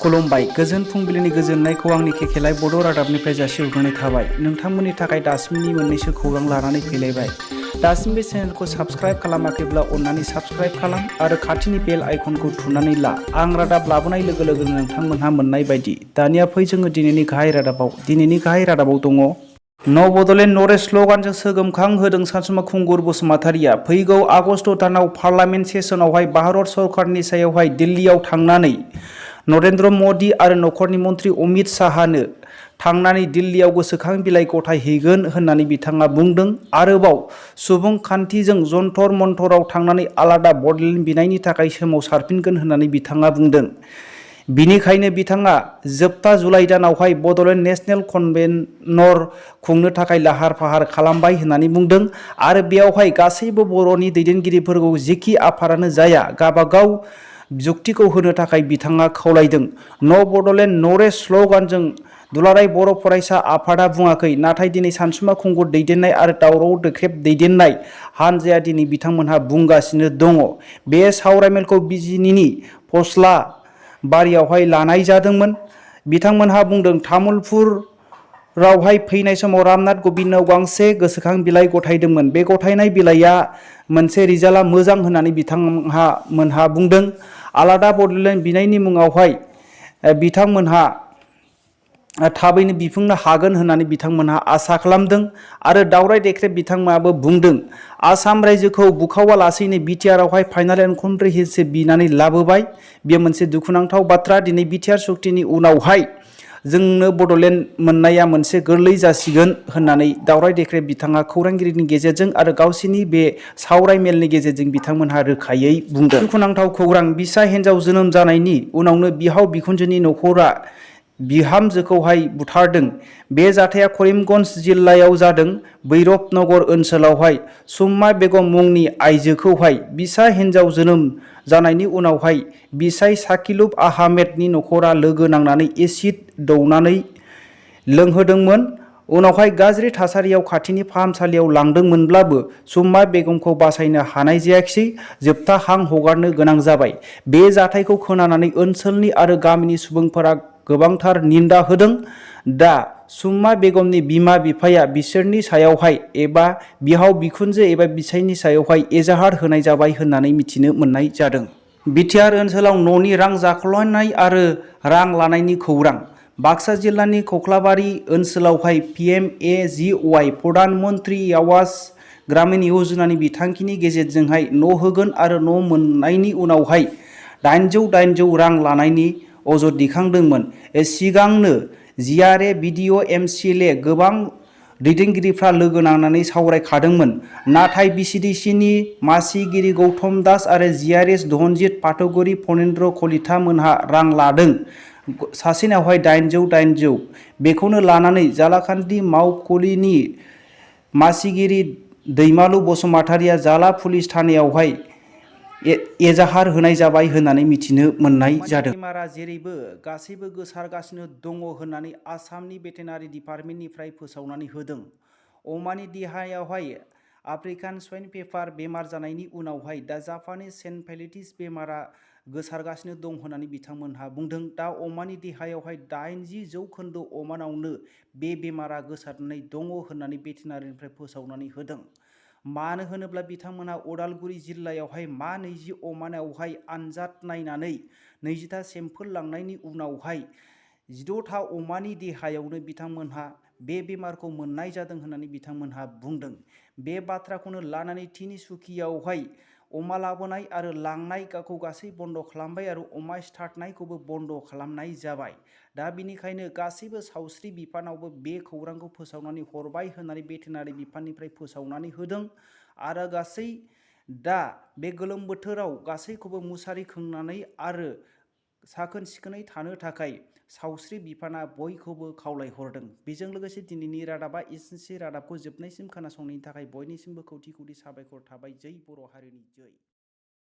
खुलुमबाय गोजोन फुंबिलिनि गोजोननायखौ आंनि केकेलाय बड' रादाबनिफ्राय जासिहरग्रोनाय थाबाय। नोंथांमोननि थाखाय दासिमनि मोननैसो खौरां लानानै फैलायबाय। दासिम बे चेनेलखौ साबस्क्राइब खालामाखैब्ला अन्नानै साबस्क्राइब खालाम आरो खाथिनि बेल आइकनखौ थुनानै ला। आं रादाब लाबोनाय लोगो लोगोनो नोंथांमोनहा मोननाय बायदि। दानिया फै जोङो दिनैनि गाहाय रादाबाव दङ। न बडलेण्ड नरेश स्लगानजों सोगोमखां होदों सानसुमा खुंगुर बसुमतारीया। फैगौ आगस्ट दानाव पार्लामेन्ट सेसनावहाय भारत सरकारनि सायावहाय दिल्लीयाव थांनानै नरेन्द्र मदि आरो नखरनि मन्त्रि अमित शाहनो थांनानै दिल्लीयाव गोसोखां बिलाइ गथायहैगोन होननानै बिथाङा बुंदों। आरोबाव सुबुंखान्थिजों जन्तर मन्तराव थांनानै आलादा बडलेण्ड बिनायनि थाखाय सोमावसारफिनगोन होननानै बिथाङा बुंदों। बिनिखायनो बिथाङा जोबथा जुलाइ दानावहाय बडलेण्ड नेशनेल कन्भेनर खुंनो थाखाय लाहार फाहार खालामबाय होननानै बुंदों। आरो बेयावहाय गासैबो बर'नि दैदेनगिरिफोरखौ जेखि आफादानो जाया गाबागाव जुक्तिखौ होनो थाखाय बिथाङा खावलायदों। न बडलेण्ड नरेश स्लगानजों दुलाराय बर' फरायसा आफादा बुङाखै, नाथाय दिनै सानसुमा खुंगुर दैदेननाय आरो दावराव देख्रेब दैदेननाय हानजाया दिनै बिथांमोनहा बुंगासिनो दङ। बे सावरायमेलखौ बिजिनिनि फस्ला बारियावहाय लानाय जादोंमोन। बिथांमोनहा बुंदों तामुलपुरावहाय फैनाय समाव रामनाथ क'विन्दनाव गांसे गोसोखां बिलाइ गथायदोंमोन। बे गथायनाय बिलाइया मोनसे रिजाल्टआ मोजां होननानै बिथांमोनहा बुंदों। आलादा बडलेण्ड बिनायनि मुङावहाय बिथांमोनहा थाबैनो बिफुंनो हागोन होननानै बिथांमोनहा आसा खालामदों। आरो दावराय देख्रेब बिथांमोनाबो बुंदों आसाम रायजोखौ बुखावालासैनो बिटिआरआवहाय फाइनाल एनकाउन्टार बिनानै लाबोबाय। बेयो मोनसे दुखुनांथाव बाथ्रा। दिनै बिटिआर सुक्तिनि उनावहाय जोंनो बडलेण्ड मोननाया मोनसे गोरलै जासिगोन होननानै दावराय देख्रेब बिथाङा खौरांगिरिनि गेजेरजों आरो गावसोरनि बे सावरायमेलनि गेजेरजों बिथांमोनहा रोखायै बुंदों। दुखुनांथाव खौरां, बिसा हिन्जाव जोनोम जानायनि उनावनो बिहाव बिखुनजोनि नखरा बिहामजोखौहाय बुथारदों। बे जाथाया करिमगन्ज जिल्लायाव जादों। भैरबनगर ओनसोलावहाय सुम्मा बेगम मुंनि आइजोखौहाय बिसा हिन्जाव जोनोम जानायनि उनावहाय बिसाय साकिलुब आहमेदनि नखरा लोगो नांनानै एसिड दौनानै लोंहोदोंमोन। उनावहाय गाज्रि थासारियाव खाथिनि फाहामसालियाव लांदोंमोनब्लाबो सुम्मा बेगमखौ बासायनो हानाय जायाखिसै, जोबथा हां हगारनो गोनां जाबाय। बे जाथायखौ खोनानानै ओनसोलनि आरो गामिनि सुबुंफोरा गोबांथार निन्दा होदों। दा सुम्मा बेगमनि बिमा बिफाया बिसोरनि सायावहाय एबा बिहाव बिखुनजो एबा बिसायनि सायावहाय एजाहार होनाय जाबाय होननानै मिथिनो मोननाय जादों। बिटिआर ओनसोलाव न'नि रां जाख्ल'नाय आरो रां लानायनि खौरां। बाक्सा जिल्लानि कक्लाबारि ओनसोलावहाय PMAGY प्रधान मन्त्रि आवास ग्रामीण यजनानि बिथांखिनि गेजेरजोंहाय न' होगोन आरो न' मोननायनि उनावहाय 800 रां लानायनि अजद दिखांदोंमोन। सिगांनो जिआरए BDO MCLA गोबां दैदेनगिरिफ्रा लोगो नांनानै सावरायखादोंमोन। नाथाय BCDCनि मासिगिरि गौतम दास आरो जिआरएस धनजित पाटगुरी फणेन्द्र कलिता मोनहा रां लादों। सासेनावहाय 800। बेखौनो लानानै जालाखान्थि मावखुलिनि मासिगिरि दैमालु बसुमतारीया जाला पुलिस थानायावहाय एजाहार होनाय जाबाय होननानै मिथिनो मोननाय जादों। बेमारा जेरैबो गासैबो गोसारगासिनो दङ होननानै आसामनि भेटेनारि डिपार्टमेन्टनिफ्राय फोसावनानै होदों। अमानि देहायावहाय आफ्रिकान स्वाइन फेभार बेमार जानायनि उनावहाय दा जापानिस सेनफेलाइटिस बेमारा गोसारगासिनो दं होननानै बिथांमोनहा बुंदों। दा अमानि देहायावहाय 80% अमानावनो बे बेमारा गोसारनानै दङ होननानै भेटेनारिनिफ्राय फोसावनानै होदों। मानो होनोब्ला बिथांमोनहा उदालगुरि जिल्लायावहाय 20 अमानावहाय आनजाद नायनानै 20टा सेम्पोल लांनायनि उनावहाय 16टा अमानि देहायावनो बिथांमोनहा बे बेमारखौ मोननाय जादों होननानै बिथांमोनहा बुंदों। बे बाथ्राखौनो लानानै तिनिसुकियावहाय अमा लाबोनाय आरो लांनायखौ गासै बन्द खालामबाय आरो अमा सिथारनायखौबो बन्द खालामनाय जाबाय। दा बिनिखायनो गासैबो सावस्रि बिफानावबो बे खौरांखौ फोसावनानै हरबाय होननानै भेटेनारि बिफाननिफ्राय फोसावनानै होदों। आरो गासै दा बे गोलोम बोथोराव गासैखौबो मुसारि खोंनानै आरो साखोन सिखोनै थानो थाखाय सावस्रि बिफाना बयखौबो खावलायहरदों। बेजों लोगोसे दिनैनि रादाबा एसेनोसै। रादाबखौ जोबनायसिम खोनासंनायनि थाखाय बयनिसिमबो खौथि खौथि साबायखर थाबाय। जै बर' हारिनि जै।